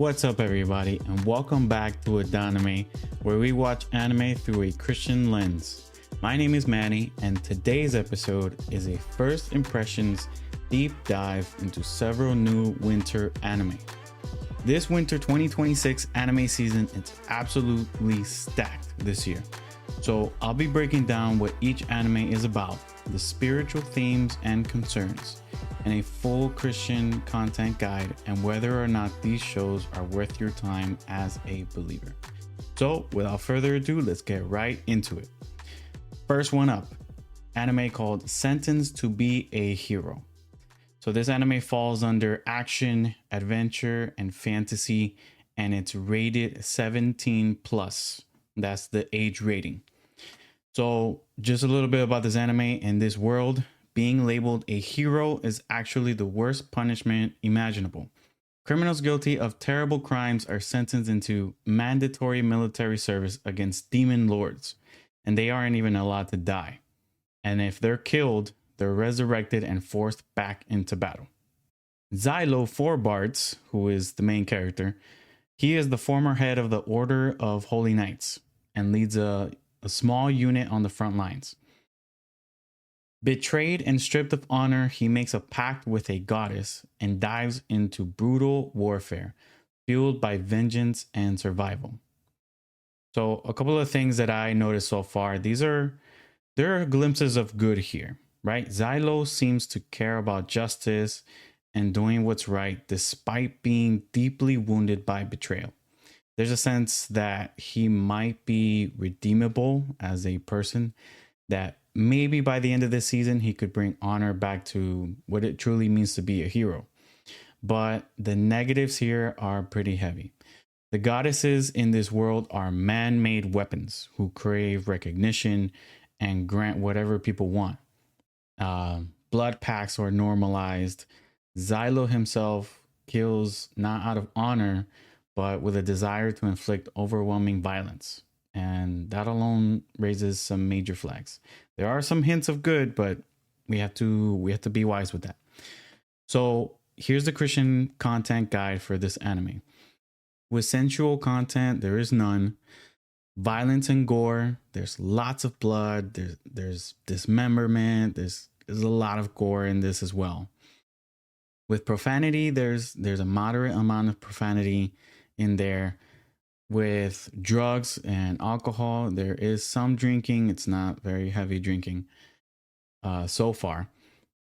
What's up, everybody, and welcome back to Adonime, where we watch anime through a Christian lens. My name is Manny, and today's episode is a first impressions deep dive into several new winter anime. This winter 2026 anime season is absolutely stacked this year. So I'll be breaking down what each anime is about, the spiritual themes and concerns, and a full Christian content guide, and whether or not these shows are worth your time as a believer. So without further ado, let's get right into it. First one up, anime called Sentenced to be a Hero. So this anime falls under action, adventure, and fantasy, and it's rated 17 plus. That's the age rating. So just a little bit about this anime. In this world, being labeled a hero is actually the worst punishment imaginable. Criminals guilty of terrible crimes are sentenced into mandatory military service against demon lords, and they aren't even allowed to die. And if they're killed, they're resurrected and forced back into battle. Xylo Forbarts, who is the main character, he is the former head of the Order of Holy Knights and leads a small unit on the front lines. Betrayed and stripped of honor, he makes a pact with a goddess and dives into brutal warfare, fueled by vengeance and survival. So a couple of things that I noticed so far, there are glimpses of good here, right? Xylo seems to care about justice and doing what's right despite being deeply wounded by betrayal. There's a sense that he might be redeemable as a person, that maybe by the end of this season, he could bring honor back to what it truly means to be a hero. But the negatives here are pretty heavy. The goddesses in this world are man-made weapons who crave recognition and grant whatever people want. Blood pacts are normalized. Xylo himself kills not out of honor, but with a desire to inflict overwhelming violence. And that alone raises some major flags. There are some hints of good, but we have to be wise with that. So here's the Christian content guide for this anime. With sensual content, there is none. Violence and gore, there's lots of blood. There's dismemberment. There's a lot of gore in this as well. With profanity, there's a moderate amount of profanity in there. With drugs and alcohol, there is some drinking. It's not very heavy drinking so far.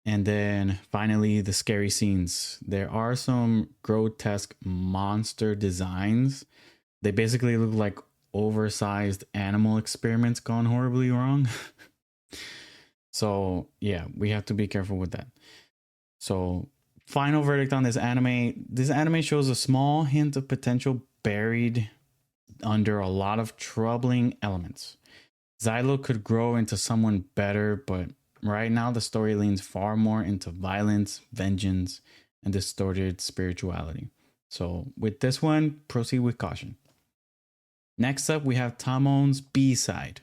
And then finally, the scary scenes. There are some grotesque monster designs. They basically look like oversized animal experiments gone horribly wrong. So yeah, we have to be careful with that. So final verdict on this anime. This anime shows a small hint of potential buried under a lot of troubling elements. Xylo could grow into someone better, but right now the story leans far more into violence, vengeance, and distorted spirituality. So with this one, proceed with caution. Next up, we have Tamon's B-side.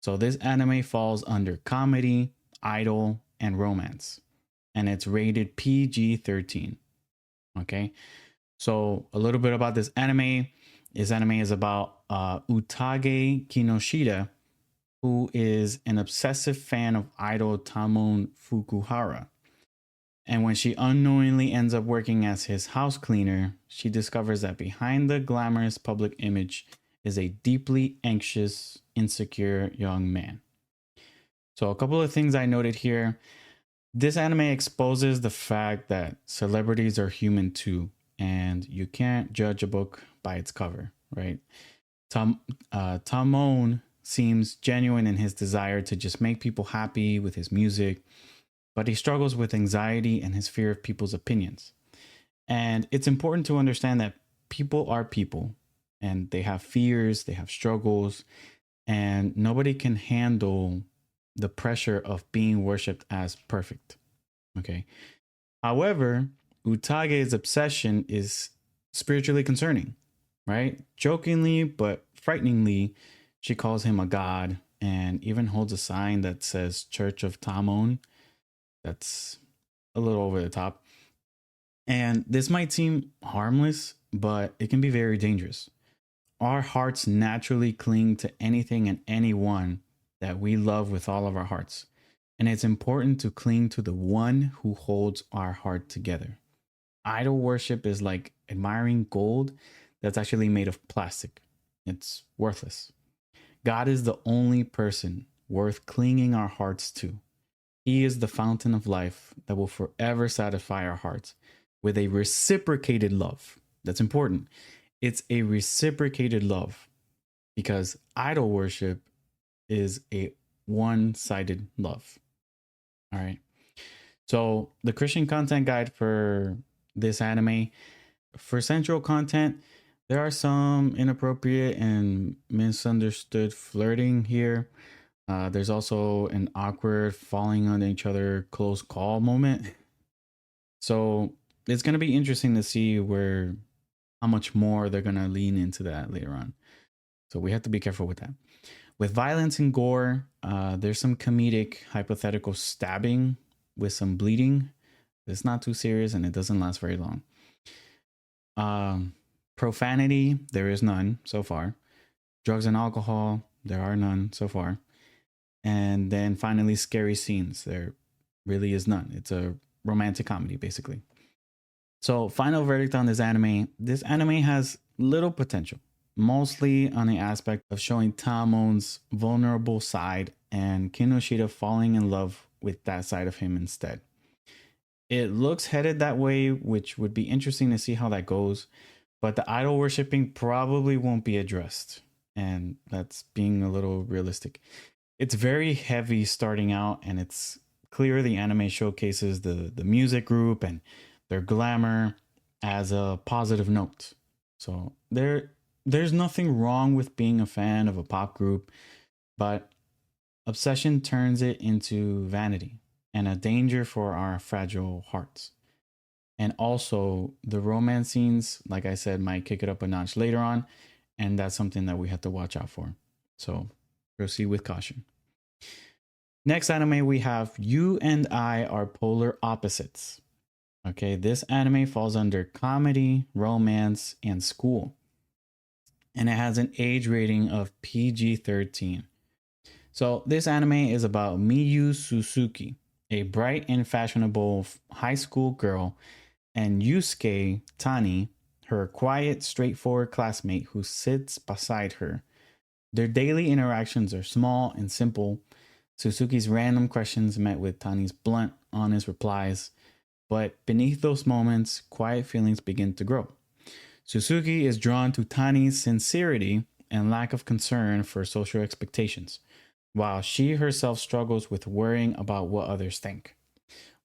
So this anime falls under comedy, idol, and romance, and it's rated PG-13. Okay, so a little bit about this anime. This anime is about Utage Kinoshita, who is an obsessive fan of idol Tamon Fukuhara. And when she unknowingly ends up working as his house cleaner, she discovers that behind the glamorous public image is a deeply anxious, insecure young man. So a couple of things I noted here. This anime exposes the fact that celebrities are human too, and you can't judge a book by its cover, right? Tamon seems genuine in his desire to just make people happy with his music, but he struggles with anxiety and his fear of people's opinions. And it's important to understand that people are people, and they have fears, they have struggles, and nobody can handle the pressure of being worshipped as perfect. Okay. However, Utage's obsession is spiritually concerning, right? Jokingly, but frighteningly, she calls him a god and even holds a sign that says Church of Tamon. That's a little over the top. And this might seem harmless, but it can be very dangerous. Our hearts naturally cling to anything and anyone that we love with all of our hearts. And it's important to cling to the one who holds our heart together. Idol worship is like admiring gold that's actually made of plastic. It's worthless. God is the only person worth clinging our hearts to. He is the fountain of life that will forever satisfy our hearts with a reciprocated love. That's important. It's a reciprocated love because idol worship is a one sided love. All right. So, the Christian content guide for this anime, for sensual content, there are some inappropriate and misunderstood flirting here. There's also an awkward falling on each other close call moment. So it's going to be interesting to see how much more they're going to lean into that later on. So we have to be careful with that. With violence and gore, there's some comedic hypothetical stabbing with some bleeding. It's not too serious and it doesn't last very long. Profanity, there is none so far. Drugs and alcohol, there are none so far. And then finally, scary scenes. There really is none. It's a romantic comedy, basically. So, final verdict on this anime. This anime has little potential, mostly on the aspect of showing Tamon's vulnerable side and Kinoshita falling in love with that side of him instead. It looks headed that way, which would be interesting to see how that goes. But the idol worshipping probably won't be addressed. And that's being a little realistic. It's very heavy starting out, and it's clear the anime showcases the music group and their glamour as a positive note. So there's nothing wrong with being a fan of a pop group, but obsession turns it into vanity and a danger for our fragile hearts. And also, the romance scenes, like I said, might kick it up a notch later on, and that's something that we have to watch out for. So proceed with caution. Next anime we have You and I Are Polar Opposites. Okay, this anime falls under comedy, romance, and school. And it has an age rating of PG-13. So this anime is about Miyu Suzuki, a bright and fashionable high school girl, and Yusuke Tani, her quiet, straightforward classmate who sits beside her. Their daily interactions are small and simple. Suzuki's random questions met with Tani's blunt, honest replies. But beneath those moments, quiet feelings begin to grow. Suzuki is drawn to Tani's sincerity and lack of concern for social expectations, while she herself struggles with worrying about what others think.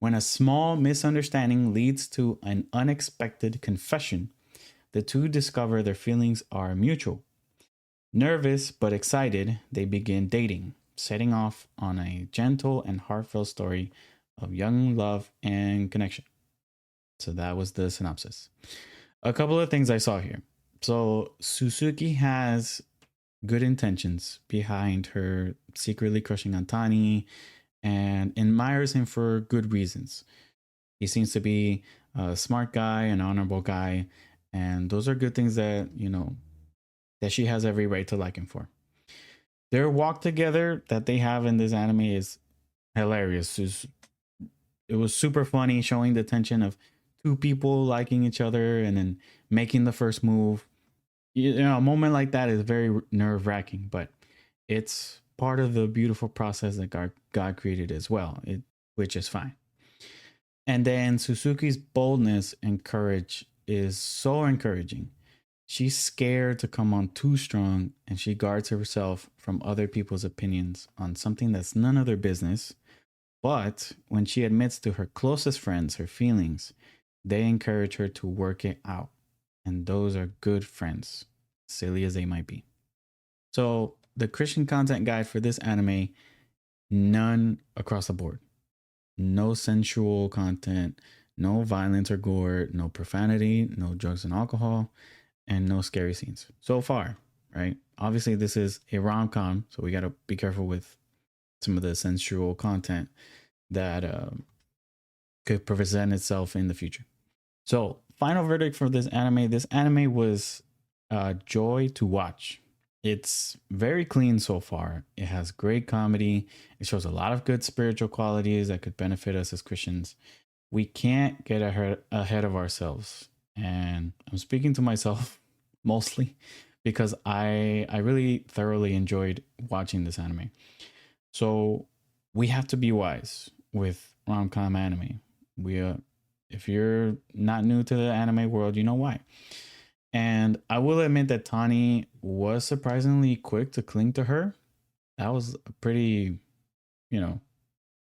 When a small misunderstanding leads to an unexpected confession, the two discover their feelings are mutual. Nervous but excited, they begin dating, setting off on a gentle and heartfelt story of young love and connection. So that was the synopsis. A couple of things I saw here. So Suzuki has good intentions behind her secretly crushing on Tani and admires him for good reasons. He seems to be a smart guy, an honorable guy, and those are good things that, that she has every right to like him for. Their walk together that they have in this anime is hilarious. It was super funny, showing the tension of two people liking each other and then making the first move. A moment like that is very nerve-wracking, but it's part of the beautiful process that God created as well, which is fine. And then Suzuki's boldness and courage is so encouraging. She's scared to come on too strong, and she guards herself from other people's opinions on something that's none of their business. But when she admits to her closest friends her feelings, they encourage her to work it out. And those are good friends, silly as they might be. So the Christian content guide for this anime, none across the board. No sensual content, no violence or gore, no profanity, no drugs and alcohol, and no scary scenes so far, right? Obviously, this is a rom-com, so we got to be careful with some of the sensual content that could present itself in the future. So final verdict for this anime. This anime was a joy to watch. It's very clean so far. It has great comedy. It shows a lot of good spiritual qualities that could benefit us as Christians. We can't get ahead of ourselves. And I'm speaking to myself mostly because I really thoroughly enjoyed watching this anime. So we have to be wise with rom-com anime. If you're not new to the anime world, you know why. And I will admit that Tani was surprisingly quick to cling to her. That was a pretty,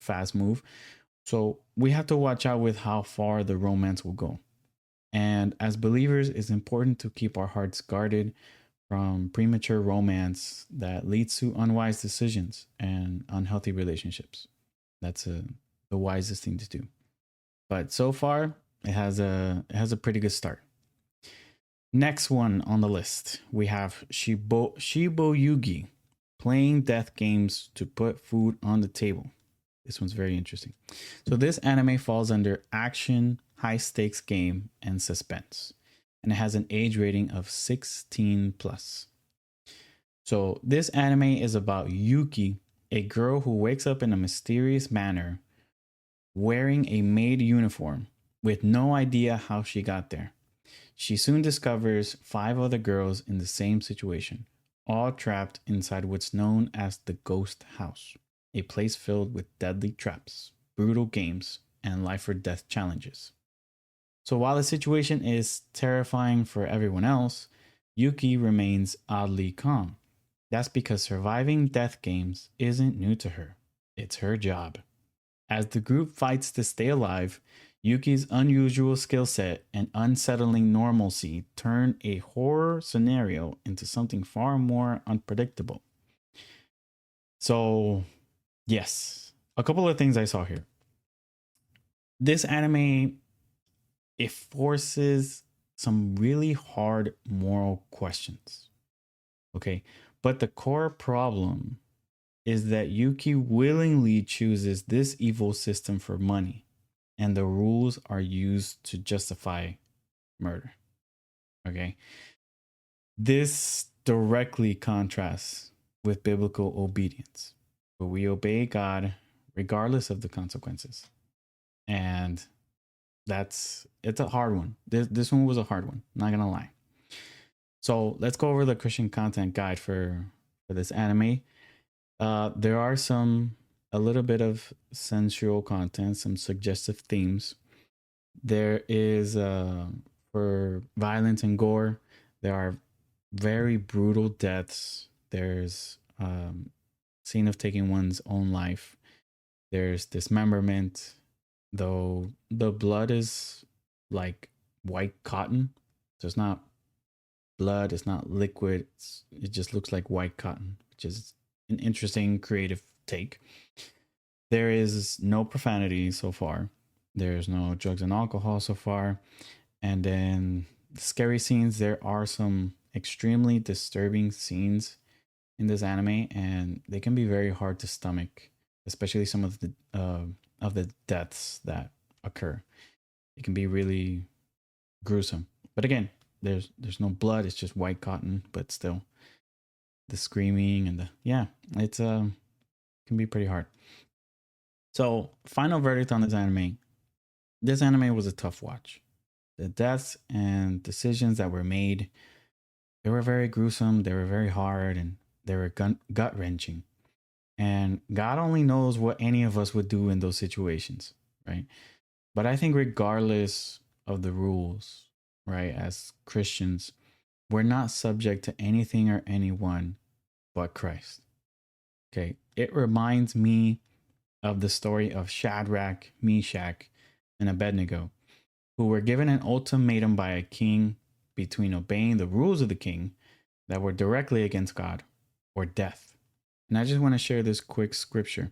fast move. So we have to watch out with how far the romance will go. And as believers, it's important to keep our hearts guarded from premature romance that leads to unwise decisions and unhealthy relationships. That's the wisest thing to do. But so far, it has a pretty good start. Next one on the list, we have Shiboyugi, playing death games to put food on the table. This one's very interesting. So this anime falls under action, high stakes game, and suspense. And it has an age rating of 16 plus. So this anime is about Yuki, a girl who wakes up in a mysterious manner wearing a maid uniform with no idea how she got there. She soon discovers 5 other girls in the same situation, all trapped inside what's known as the Ghost House, a place filled with deadly traps, brutal games, and life or death challenges. So while the situation is terrifying for everyone else, Yuki remains oddly calm. That's because surviving death games isn't new to her. It's her job. As the group fights to stay alive, Yuki's unusual skill set and unsettling normalcy turn a horror scenario into something far more unpredictable. So, yes, a couple of things I saw here. This anime, it forces some really hard moral questions. Okay, but the core problem is that Yuki willingly chooses this evil system for money, and the rules are used to justify murder. Okay. This directly contrasts with biblical obedience, where we obey God regardless of the consequences. And it's a hard one. This one was a hard one, not gonna lie. So let's go over the Christian content guide for this anime. There are a little bit of sensual content, some suggestive themes. There is for violence and gore, there are very brutal deaths. There's scene of taking one's own life. There's dismemberment, though the blood is like white cotton. So it's not blood, it's not liquid. It just looks like white cotton, which is an interesting creative take. There is no profanity so far. There's no drugs and alcohol so far. And then the scary scenes, there are some extremely disturbing scenes in this anime, and they can be very hard to stomach, especially some of the deaths that occur. It can be really gruesome. But again, there's no blood, it's just white cotton, but still the screaming and it's can be pretty hard. So, final verdict on this anime. This anime was a tough watch. The deaths and decisions that were made, they were very gruesome, they were very hard, and they were gut wrenching. And God only knows what any of us would do in those situations, right? But I think regardless of the rules, right, as Christians, we're not subject to anything or anyone but Christ. Okay, it reminds me of the story of Shadrach, Meshach, and Abednego, who were given an ultimatum by a king between obeying the rules of the king that were directly against God or death. And I just want to share this quick scripture.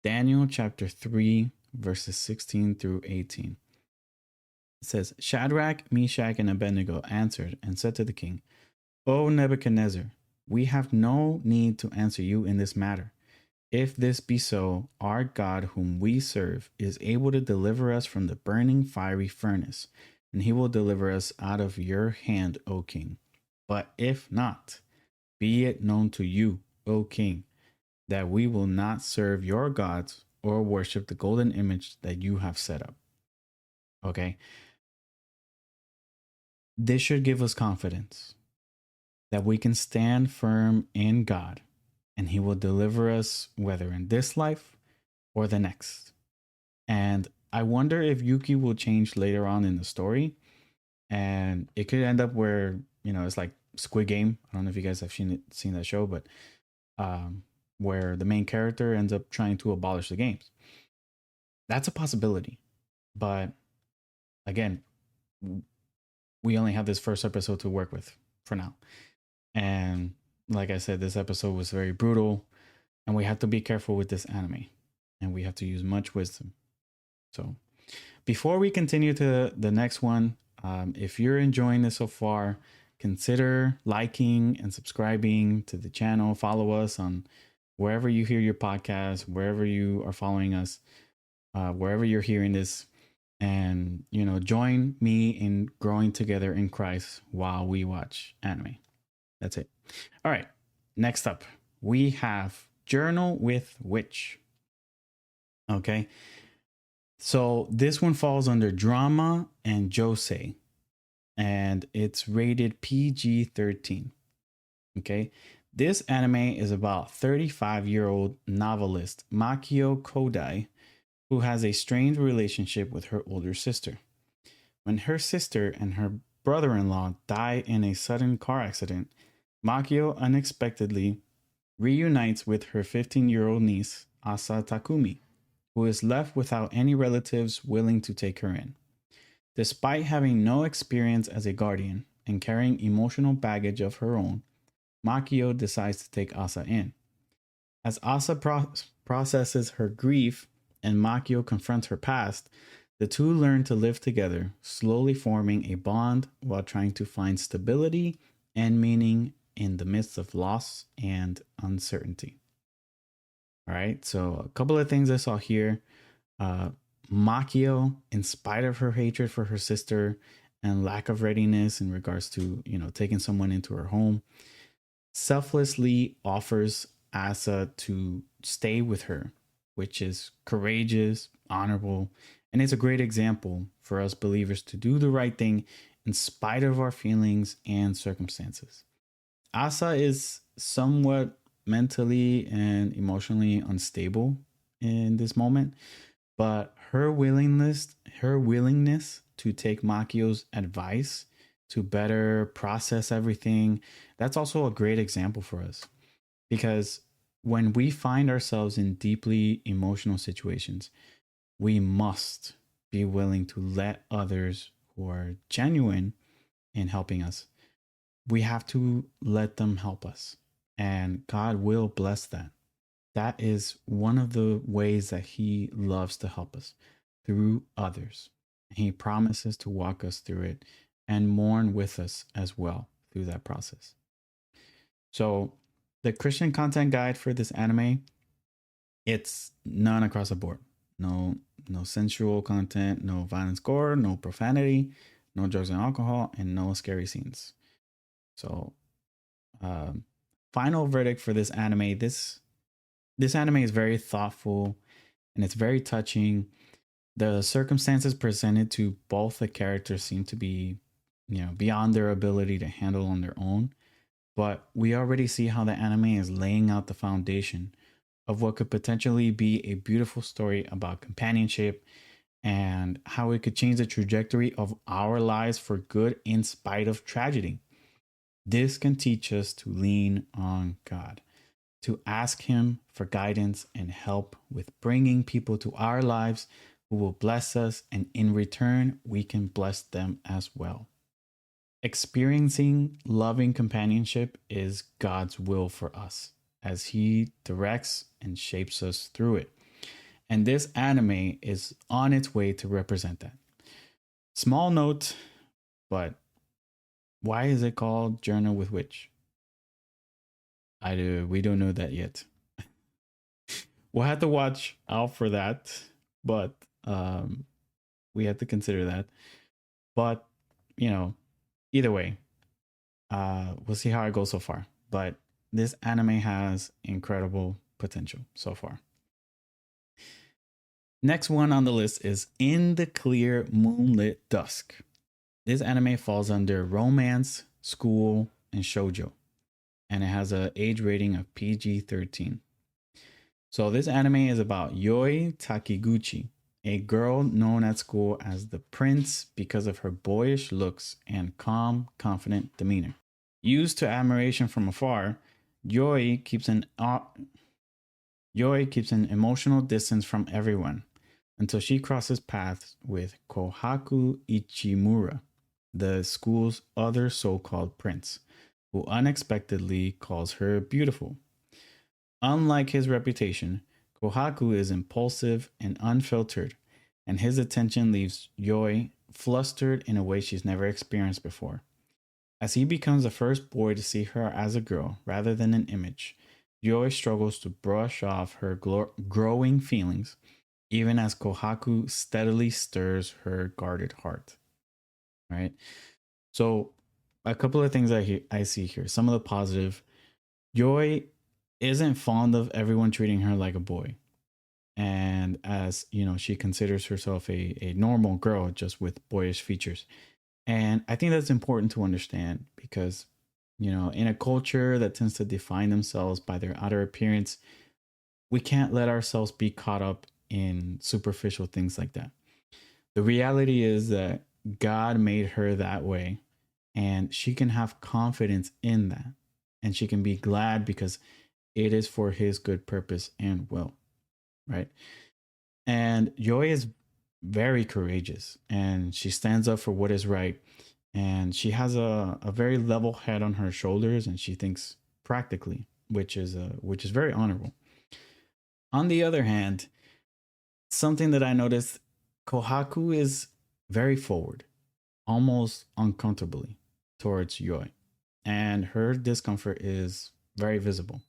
Daniel chapter 3, verses 16 through 18. It says, Shadrach, Meshach, and Abednego answered and said to the king, O Nebuchadnezzar, we have no need to answer you in this matter. If this be so, our God whom we serve is able to deliver us from the burning fiery furnace, and he will deliver us out of your hand, O king. But if not, be it known to you, O king, that we will not serve your gods or worship the golden image that you have set up. Okay? This should give us confidence that we can stand firm in God and he will deliver us whether in this life or the next. And I wonder if Yuki will change later on in the story, and it could end up where, you know, it's like Squid Game. I don't know if you guys have seen that show, but where the main character ends up trying to abolish the games. That's a possibility. But again, we only have this first episode to work with for now. And like I said, this episode was very brutal, and we have to be careful with this anime, and we have to use much wisdom. So before we continue to the next one, if you're enjoying this so far, consider liking and subscribing to the channel. Follow us on wherever you hear your podcast, wherever you are following us, wherever you're hearing this, and you know, join me in growing together in Christ while we watch anime. That's it. All right. Next up, we have Journal with Witch. Okay. So this one falls under drama and josei, and it's rated PG-13. Okay. This anime is about 35-year-old novelist Makio Kodai, who has a strained relationship with her older sister. When her sister and her brother-in-law die in a sudden car accident, Makio unexpectedly reunites with her 15-year-old niece, Asa Takumi, who is left without any relatives willing to take her in. Despite having no experience as a guardian and carrying emotional baggage of her own, Makio decides to take Asa in. As Asa processes her grief and Makio confronts her past, the two learn to live together, slowly forming a bond while trying to find stability and meaning in the midst of loss and uncertainty. All right, so a couple of things I saw here. Makio, in spite of her hatred for her sister and lack of readiness in regards to, you know, taking someone into her home, selflessly offers Asa to stay with her, which is courageous, honorable, and it's a great example for us believers to do the right thing in spite of our feelings and circumstances. Asa is somewhat mentally and emotionally unstable in this moment, but her willingness to take Makio's advice to better process everything, that's also a great example for us. Because when we find ourselves in deeply emotional situations, we must be willing to let others who are genuine in helping us, we have to let them help us. And God will bless that. That is one of the ways that he loves to help us, through others. He promises to walk us through it and mourn with us as well through that process. So the Christian content guide for this anime, it's none across the board. No sensual content, no violence, gore, no profanity, no drugs and alcohol, and no scary scenes. So final verdict for this anime, this anime is very thoughtful and it's very touching. The circumstances presented to both the characters seem to be, you know, beyond their ability to handle on their own. But we already see how the anime is laying out the foundation of what could potentially be a beautiful story about companionship and how it could change the trajectory of our lives for good in spite of tragedy. This can teach us to lean on God, to ask him for guidance and help with bringing people to our lives who will bless us, and in return, we can bless them as well. Experiencing loving companionship is God's will for us as he directs and shapes us through it. And this anime is on its way to represent that. Small note, but why is it called Journal with Witch? We don't know that yet. We'll have to watch out for that, but we have to consider that. But, you know, either way, we'll see how it goes so far. But this anime has incredible potential so far. Next one on the list is In the Clear Moonlit Dusk. This anime falls under romance, school, and shoujo, and it has an age rating of PG-13. So this anime is about Yoi Takiguchi, a girl known at school as the Prince because of her boyish looks and calm, confident demeanor. Used to admiration from afar, Yoi keeps an emotional distance from everyone until she crosses paths with Kohaku Ichimura, the school's other so-called prince, who unexpectedly calls her beautiful. Unlike his reputation, Kohaku is impulsive and unfiltered, and his attention leaves Yoi flustered in a way she's never experienced before. As he becomes the first boy to see her as a girl rather than an image, Yoi struggles to brush off her growing feelings, even as Kohaku steadily stirs her guarded heart. Right? So, a couple of things I see here. Some of the positive. Yoi isn't fond of everyone treating her like a boy. And as you know, she considers herself a normal girl just with boyish features. And I think that's important to understand because, you know, in a culture that tends to define themselves by their outer appearance, we can't let ourselves be caught up in superficial things like that. The reality is that God made her that way, and she can have confidence in that. And she can be glad because it is for his good purpose and will, right? And Joy is very courageous and she stands up for what is right. And she has a very level head on her shoulders and she thinks practically, which is very honorable. On the other hand, something that I noticed, Kohaku is very forward, almost uncomfortably towards Yoi, and her discomfort is very visible.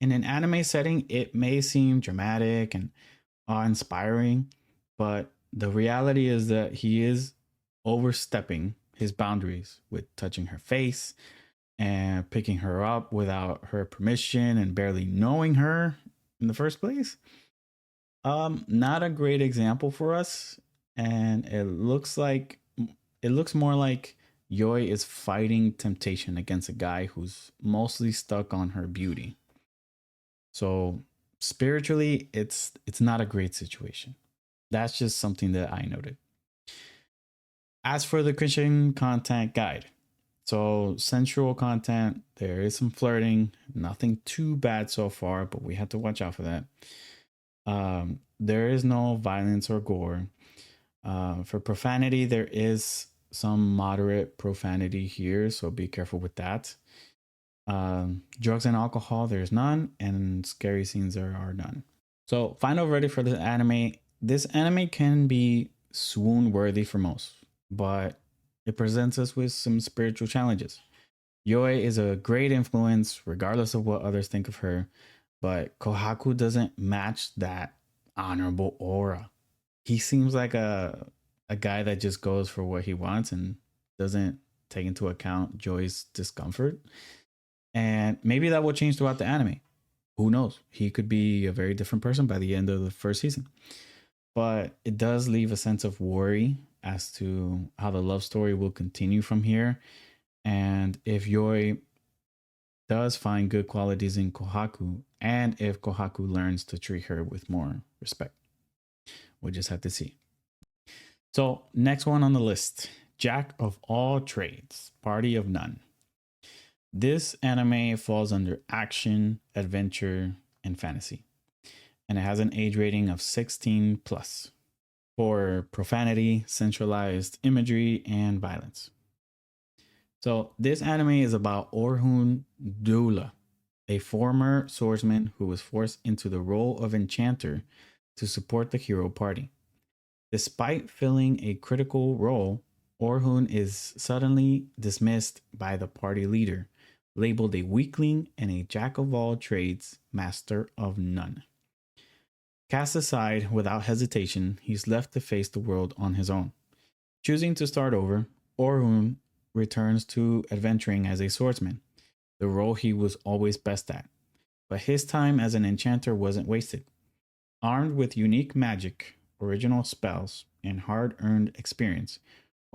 In an anime setting, it may seem dramatic and awe-inspiring, but the reality is that he is overstepping his boundaries with touching her face and picking her up without her permission and barely knowing her in the first place. Not a great example for us, and it looks more like Yoi is fighting temptation against a guy who's mostly stuck on her beauty. So spiritually, it's not a great situation. That's just something that I noted. As for the Christian content guide, so sensual content, there is some flirting, nothing too bad so far, but we have to watch out for that. There is no violence or gore. For profanity, there is some moderate profanity here, so be careful with that. Drugs and alcohol, there's none, and scary scenes there are none. So, final verdict for this anime. This anime can be swoon worthy for most, but it presents us with some spiritual challenges. Yoi is a great influence, regardless of what others think of her, but Kohaku doesn't match that honorable aura. He seems like a guy that just goes for what he wants and doesn't take into account Joy's discomfort. And maybe that will change throughout the anime. Who knows? He could be a very different person by the end of the first season. But it does leave a sense of worry as to how the love story will continue from here. And if Yoi does find good qualities in Kohaku, and if Kohaku learns to treat her with more respect. We'll just have to see. So, next one on the list, Jack of All Trades, Party of None. This anime falls under action, adventure, and fantasy. And it has an age rating of 16 plus for profanity, sensualized imagery, and violence. So this anime is about Orhun Dula, a former swordsman who was forced into the role of enchanter to support the hero party. Despite filling a critical role, Orhun is suddenly dismissed by the party leader, labeled a weakling and a jack of all trades, master of none. Cast aside without hesitation, he's left to face the world on his own. Choosing to start over, Orhun returns to adventuring as a swordsman, the role he was always best at. But his time as an enchanter wasn't wasted. Armed with unique magic, original spells, and hard earned experience,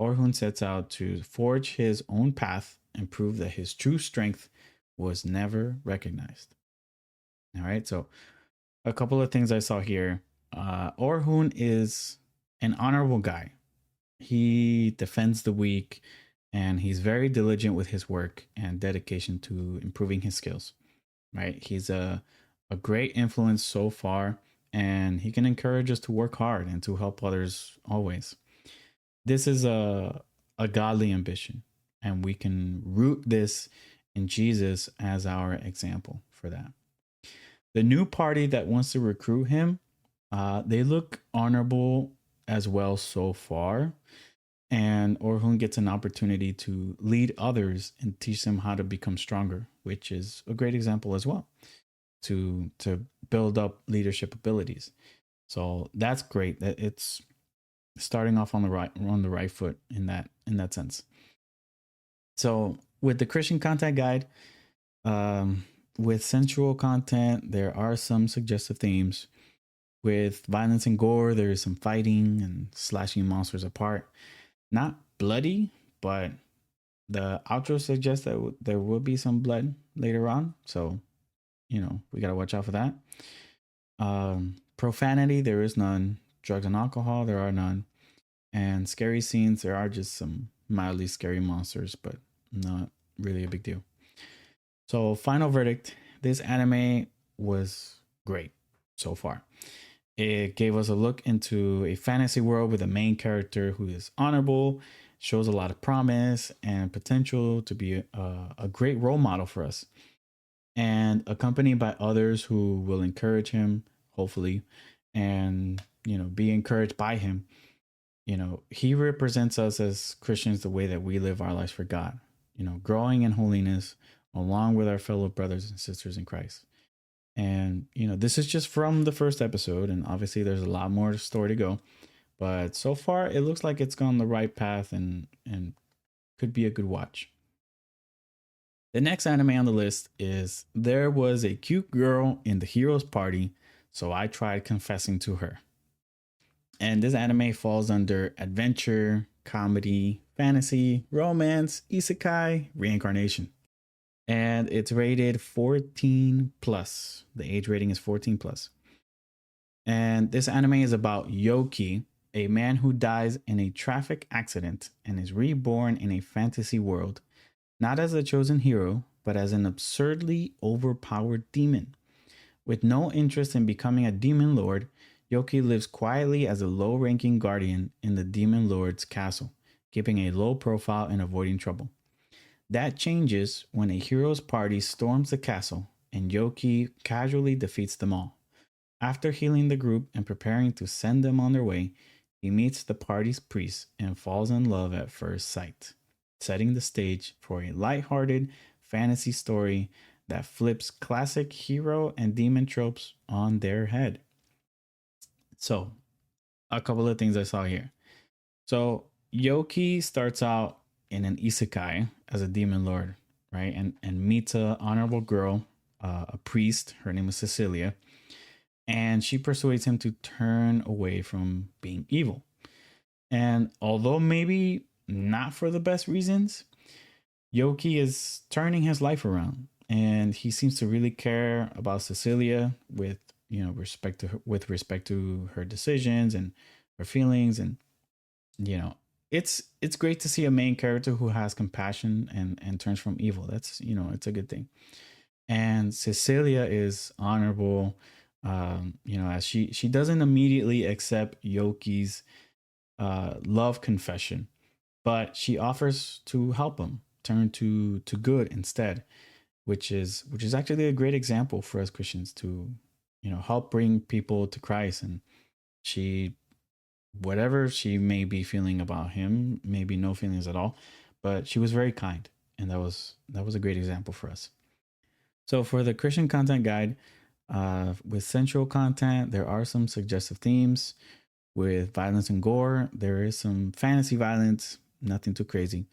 Orhun sets out to forge his own path and prove that his true strength was never recognized. All right, so a couple of things I saw here. Orhun is an honorable guy. He defends the weak and he's very diligent with his work and dedication to improving his skills. Right? He's a great influence so far, and he can encourage us to work hard and to help others always. This is a godly ambition, and we can root this in Jesus as our example for that. The new party that wants to recruit him, they look honorable as well so far. And Orhun gets an opportunity to lead others and teach them how to become stronger, which is a great example as well to build up leadership abilities. So that's great. That it's starting off on the right foot in that sense. So with the Christian content guide, with sensual content, there are some suggestive themes. With violence and gore, there is some fighting and slashing monsters apart. Not bloody, but the outro suggests that there will be some blood later on. So, we got to watch out for that. Profanity, there is none. Drugs and alcohol, there are none. And scary scenes, there are just some mildly scary monsters, but not really a big deal. So, final verdict, this anime was great so far. It gave us a look into a fantasy world with a main character who is honorable, shows a lot of promise and potential to be a great role model for us, and accompanied by others who will encourage him, hopefully, and be encouraged by him. He represents us as Christians the way that we live our lives for God. Growing in holiness along with our fellow brothers and sisters in Christ. And, this is just from the first episode, and obviously there's a lot more story to go. But so far, it looks like it's gone the right path and could be a good watch. The next anime on the list is There Was a Cute Girl in the Hero's Party, so I tried confessing to her. And this anime falls under adventure, comedy, fantasy, romance, isekai, reincarnation. And it's rated 14 plus. The age rating is 14 plus. And this anime is about Yoki, a man who dies in a traffic accident and is reborn in a fantasy world, not as a chosen hero, but as an absurdly overpowered demon. With no interest in becoming a demon lord, Yoki lives quietly as a low-ranking guardian in the demon lord's castle, keeping a low profile and avoiding trouble. That changes when a hero's party storms the castle and Yoki casually defeats them all. After healing the group and preparing to send them on their way, he meets the party's priest and falls in love at first sight, setting the stage for a lighthearted fantasy story that flips classic hero and demon tropes on their head. So, a couple of things I saw here. So, Yoki starts out in an isekai as a demon lord, right? And meets a honorable girl, a priest. Her name is Cecilia. And she persuades him to turn away from being evil. And although maybe not for the best reasons, Yoki is turning his life around. And he seems to really care about Cecilia with respect to her decisions and her feelings. And it's great to see a main character who has compassion and turns from evil. That's it's a good thing. And Cecilia is honorable, as she doesn't immediately accept Yoki's love confession, but she offers to help him turn to good instead, which is actually a great example for us Christians to help bring people to Christ. And she, whatever she may be feeling about him, maybe no feelings at all, but she was very kind, and that was a great example for us. So for the Christian content guide, with sensual content, there are some suggestive themes. with violence and gore. There is some fantasy violence, nothing too crazy.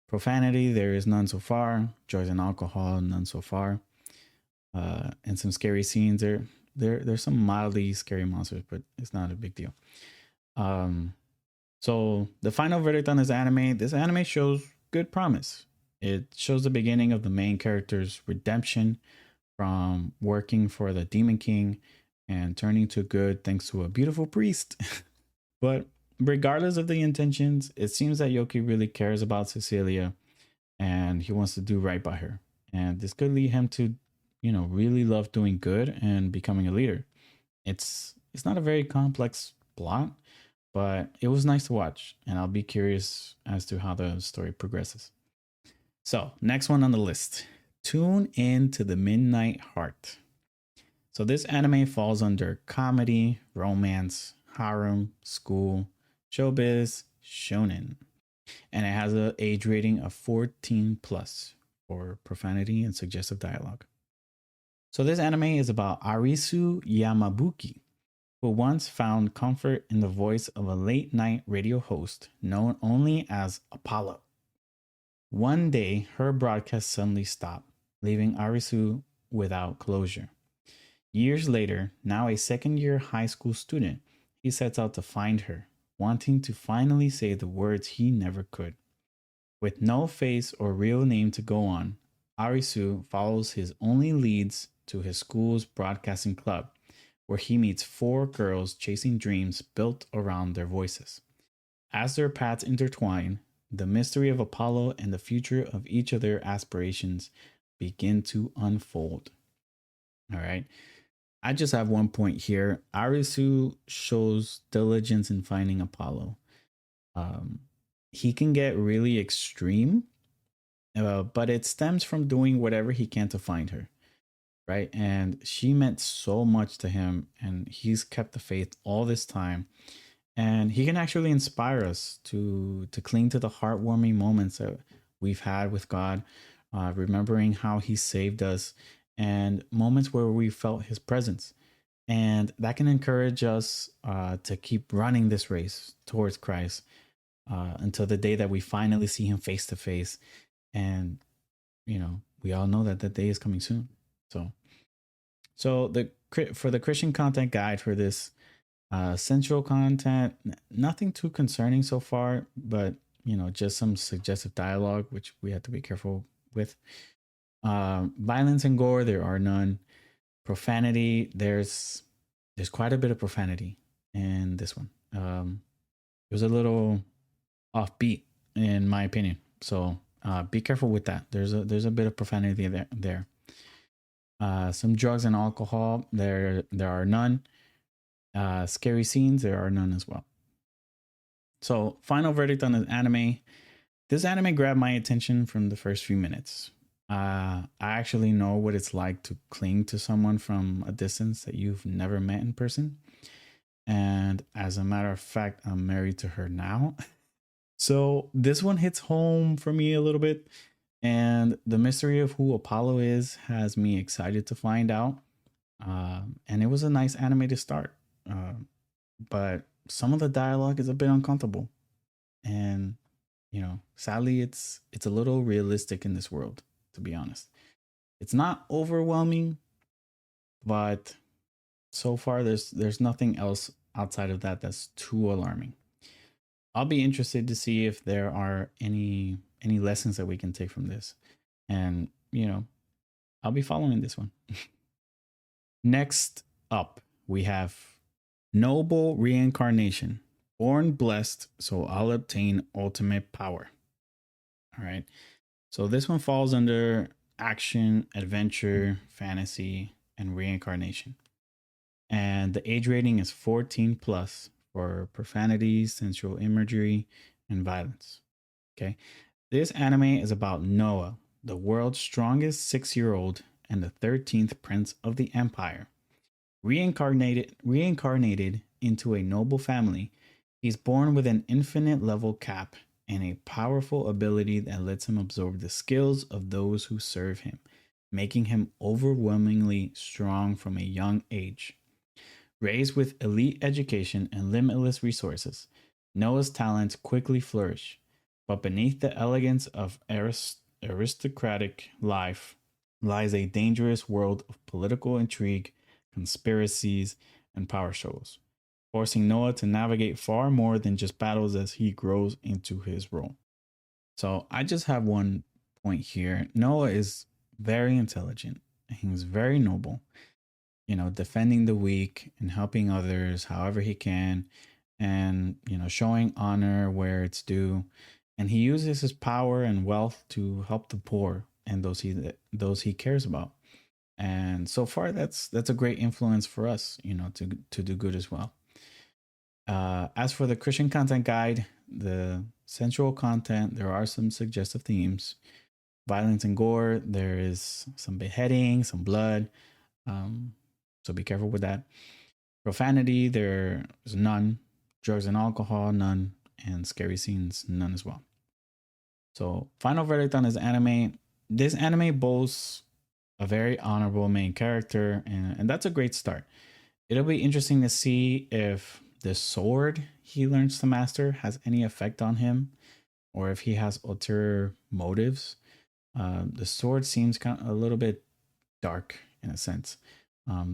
Profanity, there is none so far. Drugs and alcohol, none so far. And some scary scenes. There's some mildly scary monsters, but it's not a big deal. So the final verdict on this anime shows good promise. It shows the beginning of the main character's redemption from working for the Demon King and turning to good thanks to a beautiful priest. But regardless of the intentions, it seems that Yoki really cares about Cecilia and he wants to do right by her. And this could lead him to, really love doing good and becoming a leader. It's not a very complex plot, but it was nice to watch, and I'll be curious as to how the story progresses. So, next one on the list. Tune in to the Midnight Heart. So this anime falls under comedy, romance, harem, school, showbiz, shonen. And it has an age rating of 14 plus for profanity and suggestive dialogue. So this anime is about Arisu Yamabuki, who once found comfort in the voice of a late night radio host known only as Apollo. One day, her broadcast suddenly stopped, leaving Arisu without closure. Years later, now a second-year high school student, he sets out to find her, wanting to finally say the words he never could. With no face or real name to go on, Arisu follows his only leads to his school's broadcasting club, where he meets 4 girls chasing dreams built around their voices. As their paths intertwine, the mystery of Apollo and the future of each of their aspirations begin to unfold. All right. I just have one point here. Arisu shows diligence in finding Apollo. He can get really extreme, but it stems from doing whatever he can to find her, right? And she meant so much to him, and he's kept the faith all this time. And he can actually inspire us to cling to the heartwarming moments that we've had with God, remembering how he saved us, and moments where we felt his presence. And that can encourage us to keep running this race towards Christ until the day that we finally see him face to face. And, we all know that that day is coming soon. So for the Christian content guide for this, sensual content, nothing too concerning so far, but, just some suggestive dialogue, which we have to be careful with. Violence and gore, there are none. Profanity, there's quite a bit of profanity in this one. It was a little offbeat in my opinion, so be careful with that. There's a bit of profanity there. Some drugs and alcohol, there are none. Scary scenes, there are none as well. So final verdict on the anime. This anime grabbed my attention from the first few minutes. I actually know what it's like to cling to someone from a distance that you've never met in person. And as a matter of fact, I'm married to her now. So this one hits home for me a little bit. And the mystery of who Apollo is has me excited to find out. And it was a nice anime to start. But some of the dialogue is a bit uncomfortable. And, sadly, it's a little realistic in this world, to be honest. It's not overwhelming, but so far there's nothing else outside of that that's too alarming. I'll be interested to see if there are any lessons that we can take from this. And, I'll be following this one. Next up, we have Noble Reincarnation. Born blessed, so I'll obtain ultimate power. All right. So this one falls under action, adventure, fantasy, and reincarnation. And the age rating is 14 plus for profanity, sensual imagery, and violence. Okay. This anime is about Noah, the world's strongest 6-year-old and the 13th prince of the empire. Reincarnated into a noble family, he's born with an infinite level cap and a powerful ability that lets him absorb the skills of those who serve him, making him overwhelmingly strong from a young age. Raised with elite education and limitless resources, Noah's talents quickly flourish. But beneath the elegance of aristocratic life lies a dangerous world of political intrigue, conspiracies, and power struggles, forcing Noah to navigate far more than just battles as he grows into his role. So I just have one point here. Noah is very intelligent. He's very noble, defending the weak and helping others however he can, and, showing honor where it's due. And he uses his power and wealth to help the poor and those he cares about. And so far, that's a great influence for us, to do good as well. As for the Christian content guide, the sensual content, there are some suggestive themes, violence and gore. There is some beheading, some blood. So be careful with that. Profanity, there's none. Drugs and alcohol, none. And scary scenes, none as well. So, final verdict on this anime. This anime boasts a very honorable main character, and that's a great start. It'll be interesting to see if the sword he learns to master has any effect on him, or if he has ulterior motives. The sword seems kind of a little bit dark in a sense.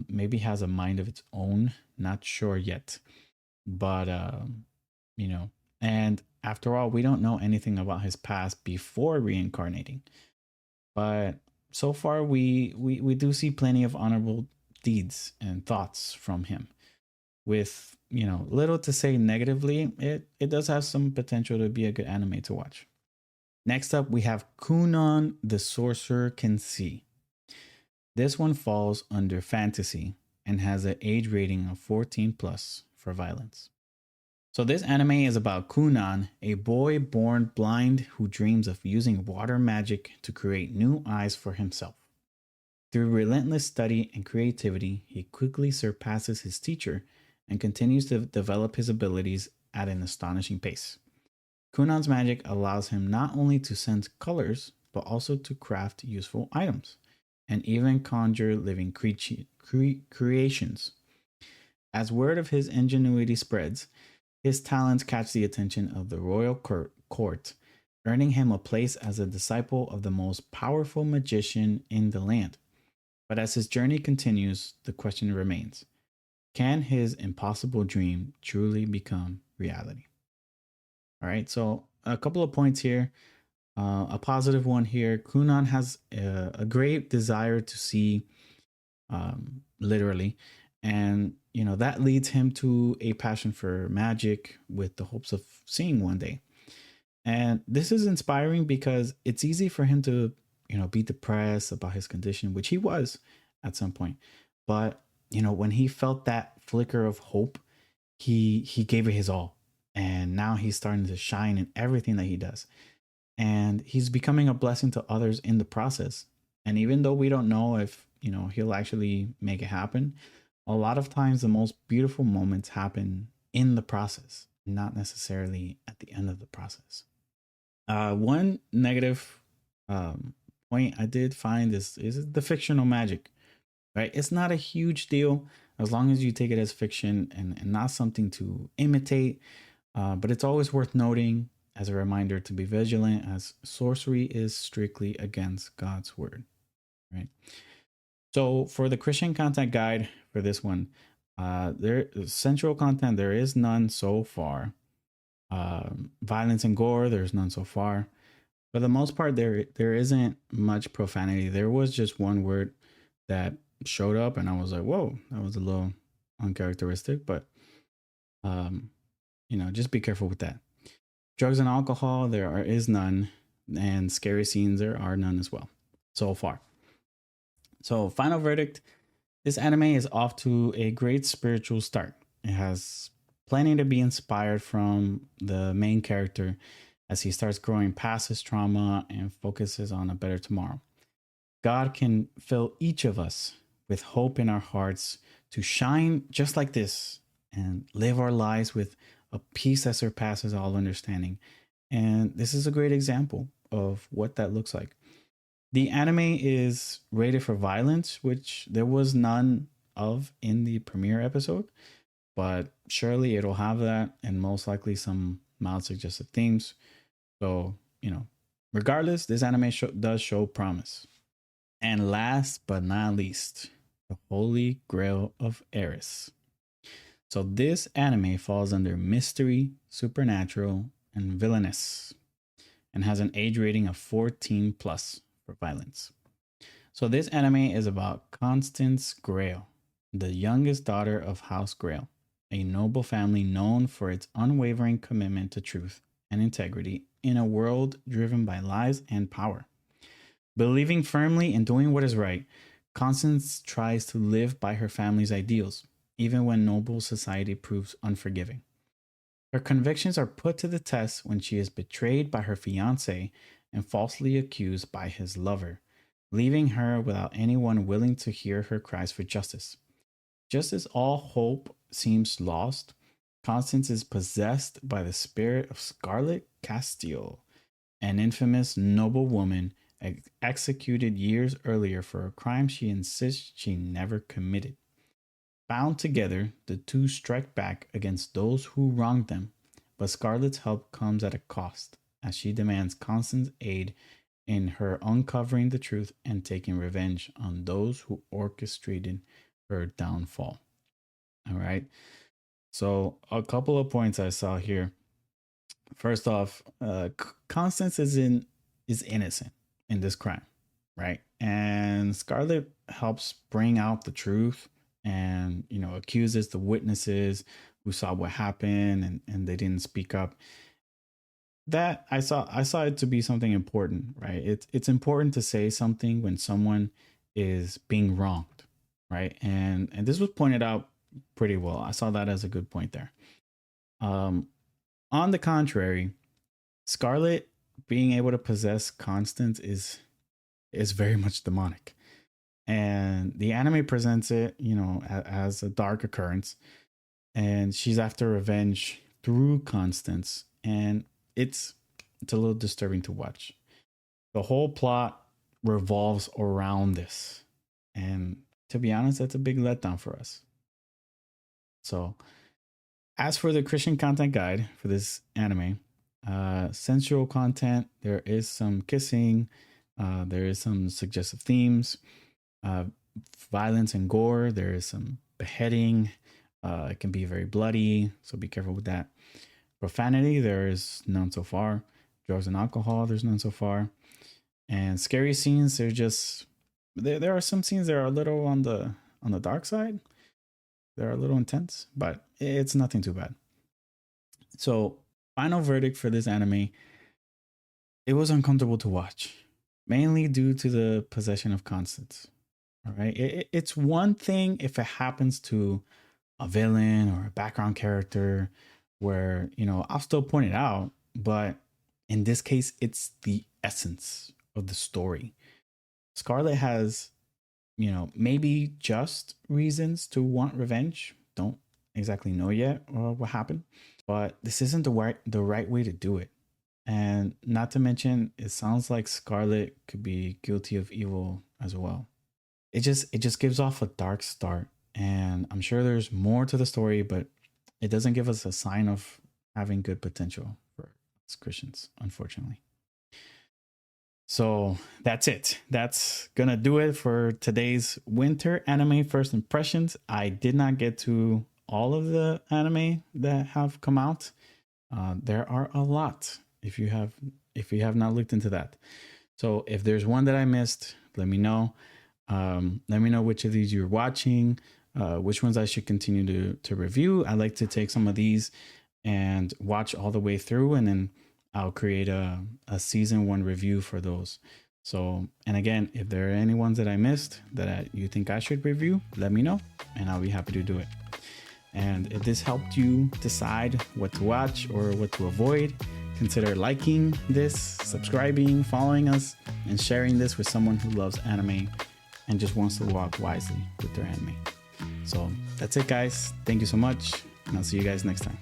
Maybe has a mind of its own. Not sure yet, but and after all, we don't know anything about his past before reincarnating. But so far, we do see plenty of honorable deeds and thoughts from him. With little to say negatively, it does have some potential to be a good anime to watch. Next up, we have Kunon, the Sorcerer Can See. This one falls under fantasy and has an age rating of 14 plus for violence. So this anime is about Kunon, a boy born blind who dreams of using water magic to create new eyes for himself. Through relentless study and creativity, he quickly surpasses his teacher and continues to develop his abilities at an astonishing pace. Kunon's magic allows him not only to sense colors, but also to craft useful items and even conjure living creations. As word of his ingenuity spreads, his talents catch the attention of the royal court, earning him a place as a disciple of the most powerful magician in the land. But as his journey continues, the question remains: can his impossible dream truly become reality? All right, so a couple of points here. A positive one here: Kunon has a great desire to see, literally, and that leads him to a passion for magic with the hopes of seeing one day. And this is inspiring because it's easy for him to be depressed about his condition, which he was at some point. But when he felt that flicker of hope, he gave it his all, and now he's starting to shine in everything that he does, and he's becoming a blessing to others in the process. And even though we don't know if he'll actually make it happen, a lot of times the most beautiful moments happen in the process, not necessarily at the end of the process. One negative point I did find is the fictional magic, right? It's not a huge deal as long as you take it as fiction and not something to imitate. But it's always worth noting as a reminder to be vigilant, as sorcery is strictly against God's word, right? So for the Christian content guide for this one, there sensual content, there is none so far. Violence and gore, there's none so far. For the most part, there isn't much profanity. There was just one word that showed up, and I was like, "Whoa, that was a little uncharacteristic." But just be careful with that. Drugs and alcohol, there is none, and scary scenes, there are none as well so far. So, final verdict: this anime is off to a great spiritual start. It has plenty to be inspired from the main character as he starts growing past his trauma and focuses on a better tomorrow. God can fill each of us with hope in our hearts to shine just like this and live our lives with a peace that surpasses all understanding. And this is a great example of what that looks like. The anime is rated for violence, which there was none of in the premiere episode, but surely it'll have that and most likely some mild suggestive themes. So, regardless, this anime does show promise. And last but not least, the Holy Grail of Eris. So this anime falls under mystery, supernatural, and villainous, and has an age rating of 14 plus for violence. So this anime is about Constance Grail, the youngest daughter of House Grail, a noble family known for its unwavering commitment to truth and integrity in a world driven by lies and power. Believing firmly in doing what is right, Constance tries to live by her family's ideals, even when noble society proves unforgiving. Her convictions are put to the test when she is betrayed by her fiancé and falsely accused by his lover, leaving her without anyone willing to hear her cries for justice. Just as all hope seems lost, Constance is possessed by the spirit of Scarlet Castile, an infamous noblewoman executed years earlier for a crime she insists she never committed. Bound together, the two strike back against those who wronged them, but Scarlet's help comes at a cost, as she demands Constance's aid in her uncovering the truth and taking revenge on those who orchestrated her downfall. All right. So a couple of points I saw here. First off, Constance is innocent in this crime, right? And Scarlet helps bring out the truth and accuses the witnesses who saw what happened and they didn't speak up. That I saw it to be something important, right? It's important to say something when someone is being wronged, right? And this was pointed out pretty well. I saw that as a good point there. On the contrary, Scarlet being able to possess Constance is very much demonic. And the anime presents it, as a dark occurrence. And she's after revenge through Constance. And it's a little disturbing to watch. The whole plot revolves around this. And to be honest, that's a big letdown for us. So, as for the Christian content guide for this anime, sensual content, there is some kissing, there is some suggestive themes, violence and gore, there is some beheading, it can be very bloody, so be careful with that. Profanity, there is none so far. Drugs and alcohol, there's none so far. And scary scenes, they're just there are some scenes that are a little on the dark side. They're a little intense, but it's nothing too bad. So, final verdict for this anime, it was uncomfortable to watch, mainly due to the possession of Constance. All right. It's one thing if it happens to a villain or a background character where, I'll still point it out, but in this case, it's the essence of the story. Scarlet has, maybe just reasons to want revenge. Don't exactly know yet what happened, but this isn't the right way to do it. And not to mention, it sounds like Scarlet could be guilty of evil as well. It just gives off a dark start, and I'm sure there's more to the story, but it doesn't give us a sign of having good potential for us Christians, unfortunately. So that's it. That's gonna do it for today's winter anime first impressions. I did not get to all of the anime that have come out. There are a lot. If you have not looked into that, so if there's one that I missed, let me know. Let me know which of these you're watching, which ones I should continue to review. I like to take some of these and watch all the way through, and then I'll create a season 1 review for those. So, and again, if there are any ones that I missed that you think I should review, let me know and I'll be happy to do it. And if this helped you decide what to watch or what to avoid, consider liking this, subscribing, following us, and sharing this with someone who loves anime and just wants to walk wisely with their anime. So that's it, guys. Thank you so much, and I'll see you guys next time.